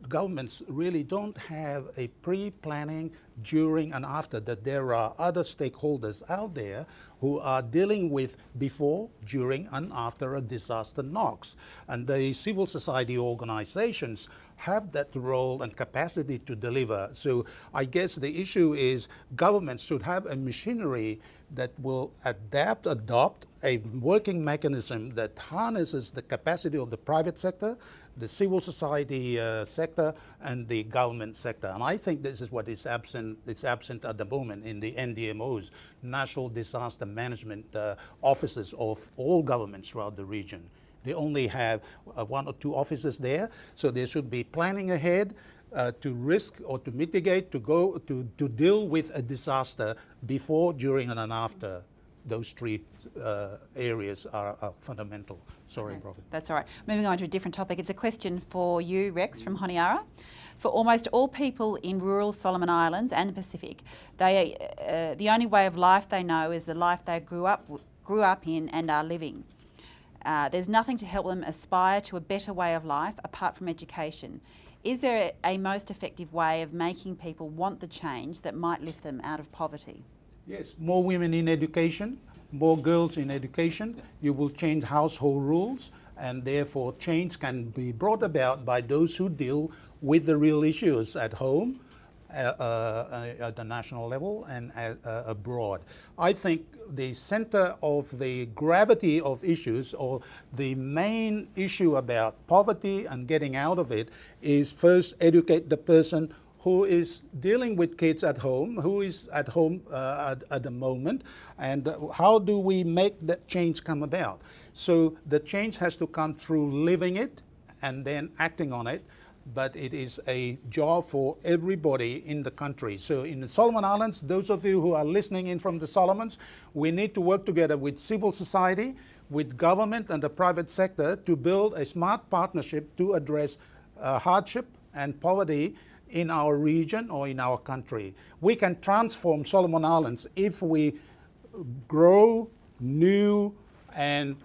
governments really don't have a pre-planning during and after, that there are other stakeholders out there who are dealing with before, during and after a disaster knocks. And the civil society organizations have that role and capacity to deliver. So I guess the issue is governments should have a machinery that will adopt a working mechanism that harnesses the capacity of the private sector, the civil society sector, and the government sector. And I think this is what is absent. It's absent at the moment in the NDMOs, National Disaster Management offices of all governments throughout the region. They only have 1 or 2 offices there, so there should be planning ahead to risk or to mitigate, to deal with a disaster before, during, and after. Those 3 areas are fundamental. Sorry, Prophet. That's all right. Moving on to a different topic. It's a question for you, Rex, from Honiara. For almost all people in rural Solomon Islands and the Pacific, the only way of life they know is the life they grew up in and are living. There's nothing to help them aspire to a better way of life apart from education. Is there a most effective way of making people want the change that might lift them out of poverty? Yes, more women in education, more girls in education. You will change household rules, and therefore change can be brought about by those who deal with the real issues at home, at the national level, and abroad. I think the center of the gravity of issues, or the main issue about poverty and getting out of it, is first educate the person who is dealing with kids at home, who is at home at the moment, and how do we make that change come about? So the change has to come through living it and then acting on it, but it is a job for everybody in the country. So in the Solomon Islands, those of you who are listening in from the Solomons, we need to work together with civil society, with government and the private sector to build a smart partnership to address hardship and poverty in our region or in our country. We can transform Solomon Islands if we grow new and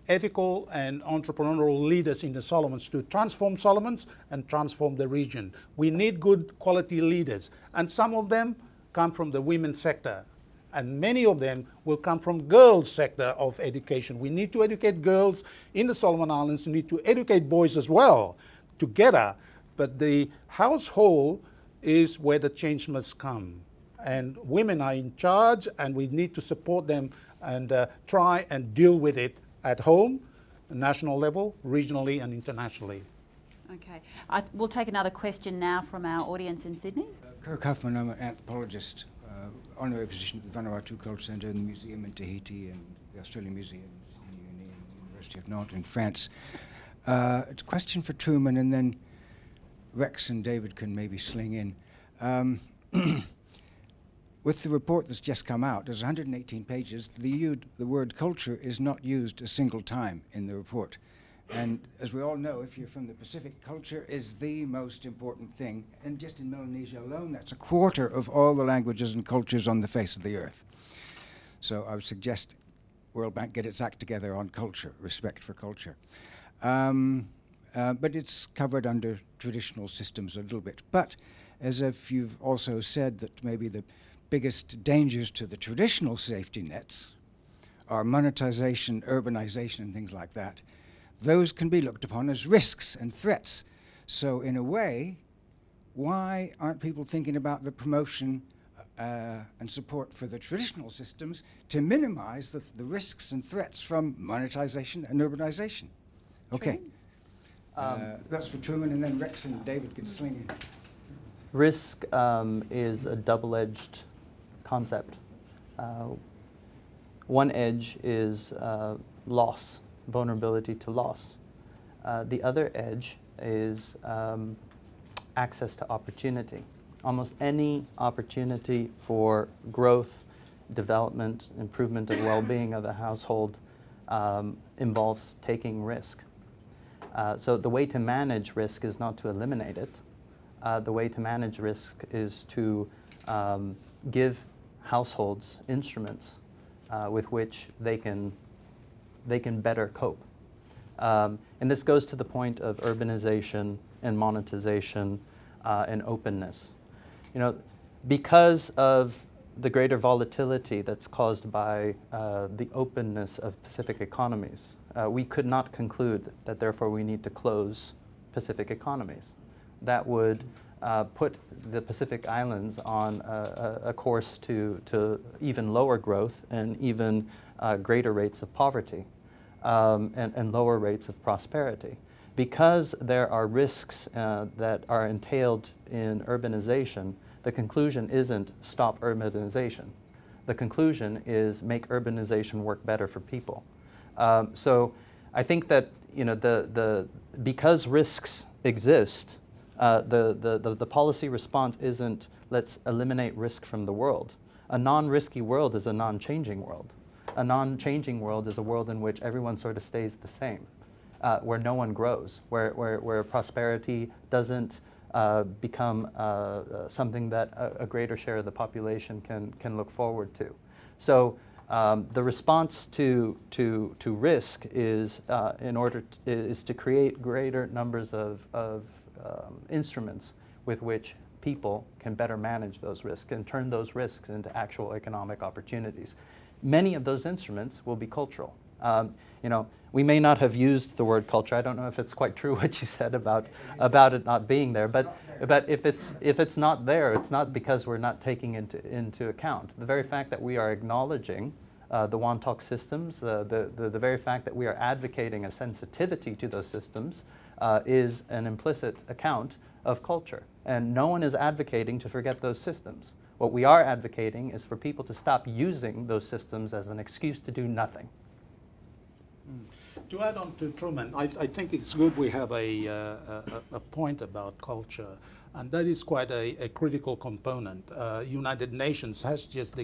ethical and entrepreneurial leaders in the Solomons to transform Solomons and transform the region. We need good quality leaders, and some of them come from the women's sector, and many of them will come from girls' sector of education. We need to educate girls in the Solomon Islands. We need to educate boys as well together. But the household is where the change must come. And women are in charge, and we need to support them and try and deal with it at home, national level, regionally and internationally. Okay. We'll take another question now from our audience in Sydney. Kirk Huffman, I'm an anthropologist, honorary position at the Vanuatu Culture Centre and the Museum in Tahiti and the Australian Museum in the University of Nantes in France. It's a question for Truman, and then Rex and David can maybe sling in. With the report that's just come out, there's 118 pages. The word culture is not used a single time in the report. And as we all know, if you're from the Pacific, culture is the most important thing. And just in Melanesia alone, that's a quarter of all the languages and cultures on the face of the earth. So I would suggest World Bank get its act together on culture, respect for culture. But it's covered under traditional systems a little bit. But as if you've also said that maybe the biggest dangers to the traditional safety nets are monetization, urbanization, and things like that. Those can be looked upon as risks and threats. So in a way, why aren't people thinking about the promotion and support for the traditional systems to minimize the risks and threats from monetization and urbanization? Okay. That's for Truman, and then Rex and David can swing in. Risk is a double-edged concept. One edge is loss, vulnerability to loss. The other edge is access to opportunity. Almost any opportunity for growth, development, improvement of well-being of a household involves taking risk. So the way to manage risk is not to eliminate it. The way to manage risk is to give households instruments with which they can better cope. And this goes to the point of urbanization and monetization and openness. You know, because of the greater volatility that's caused by the openness of Pacific economies, we could not conclude that therefore we need to close Pacific economies. That would put the Pacific Islands on a course to even lower growth and even greater rates of poverty and lower rates of prosperity. Because there are risks that are entailed in urbanization, the conclusion isn't stop urbanization. The conclusion is make urbanization work better for people. So I think that, you know, because risks exist, the policy response isn't let's eliminate risk from the world. A non-risky world is a non-changing world. A non-changing world is a world in which everyone sort of stays the same, where no one grows, where prosperity doesn't become something that a greater share of the population can look forward to. So the response to risk is is to create greater numbers of instruments with which people can better manage those risks and turn those risks into actual economic opportunities. Many of those instruments will be cultural. You know, we may not have used the word culture. I don't know if it's quite true what you said about it not being there. But if it's not there, it's not because we're not taking into account. The very fact that we are acknowledging the Wantok systems, the very fact that we are advocating a sensitivity to those systems is an implicit account of culture. And no one is advocating to forget those systems. What we are advocating is for people to stop using those systems as an excuse to do nothing. To add on to Truman, I think it's good we have a point about culture, and that is quite a critical component. United Nations has just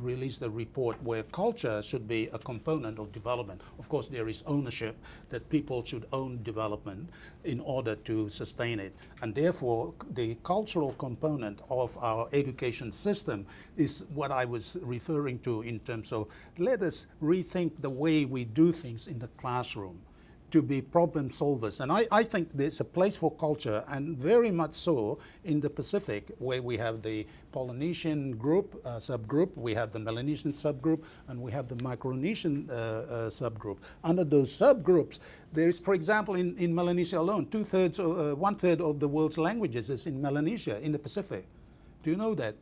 released a report where culture should be a component of development. Of course, there is ownership, that people should own development in order to sustain it. And therefore, the cultural component of our education system is what I was referring to in terms of let us rethink the way we do things in the classroom to be problem solvers. And I think there's a place for culture, and very much so in the Pacific, where we have the Polynesian group, subgroup, we have the Melanesian subgroup, and we have the Micronesian subgroup. Under those subgroups, there is, for example, in Melanesia alone, 1/3 of the world's languages is in Melanesia, in the Pacific. Do you know that?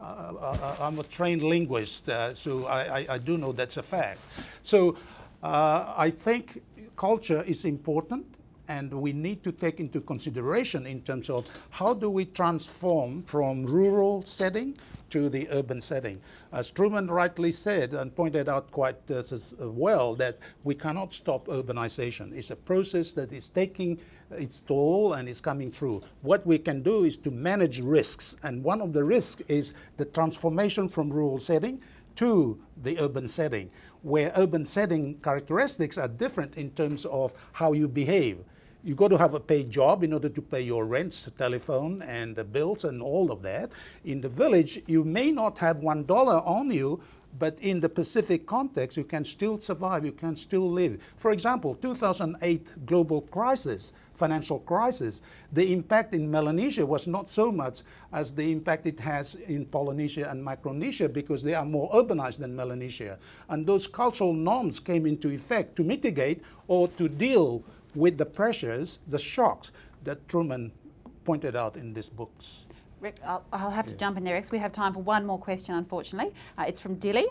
I'm a trained linguist, so I do know that's a fact. So I think culture is important, and we need to take into consideration in terms of how do we transform from rural setting to the urban setting. As Truman rightly said and pointed out quite well, that we cannot stop urbanization. It's a process that is taking its toll and is coming through. What we can do is to manage risks, and one of the risks is the transformation from rural setting to the urban setting, where urban setting characteristics are different in terms of how you behave. You got to have a paid job in order to pay your rents, telephone, and the bills and all of that. In the village, you may not have $1 on you, But in the Pacific context, you can still survive, you can still live. For example, 2008 global crisis, financial crisis, the impact in Melanesia was not so much as the impact it has in Polynesia and Micronesia, because they are more urbanized than Melanesia. And those cultural norms came into effect to mitigate or to deal with the pressures, the shocks that Truman pointed out in these books. Rick, I'll have to jump in there, Rex. We have time for one more question, unfortunately. It's from Dilly.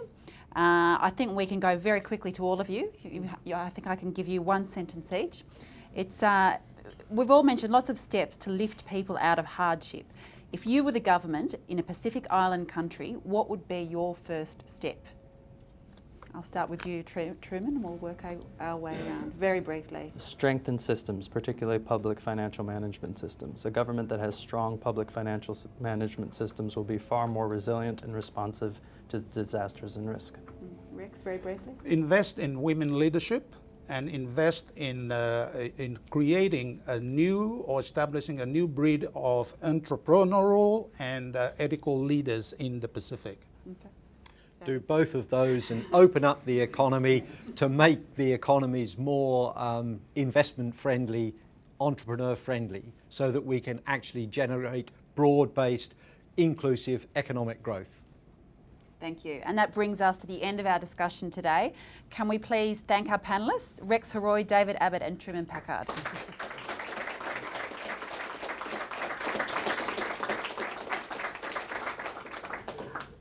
I think we can go very quickly to all of you. I think I can give you one sentence each. It's, we've all mentioned lots of steps to lift people out of hardship. If you were the government in a Pacific Island country, what would be your first step? I'll start with you, Truman, and we'll work our way around very briefly. Strengthen systems, particularly public financial management systems. A government that has strong public financial management systems will be far more resilient and responsive to disasters and risk. Rex, very briefly. Invest in women leadership and invest in creating a new or establishing a new breed of entrepreneurial and ethical leaders in the Pacific. Okay. Do both of those and open up the economy to make the economies more investment friendly, entrepreneur friendly, so that we can actually generate broad-based, inclusive economic growth. Thank you. And that brings us to the end of our discussion today. Can we please thank our panellists, Rex Horoi, David Abbott and Truman Packard.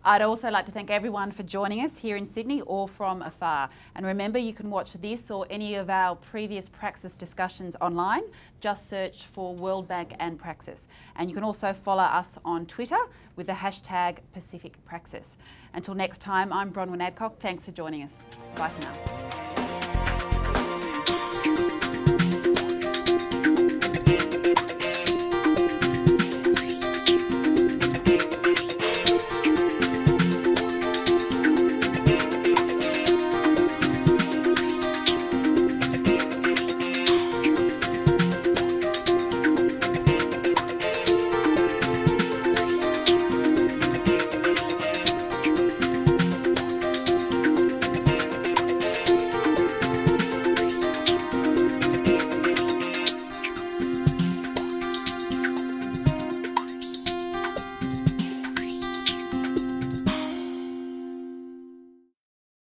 I'd also like to thank everyone for joining us here in Sydney or from afar. And remember, you can watch this or any of our previous Praxis discussions online. Just search for World Bank and Praxis. And you can also follow us on Twitter with the hashtag Pacific Praxis. Until next time, I'm Bronwyn Adcock. Thanks for joining us. Bye for now.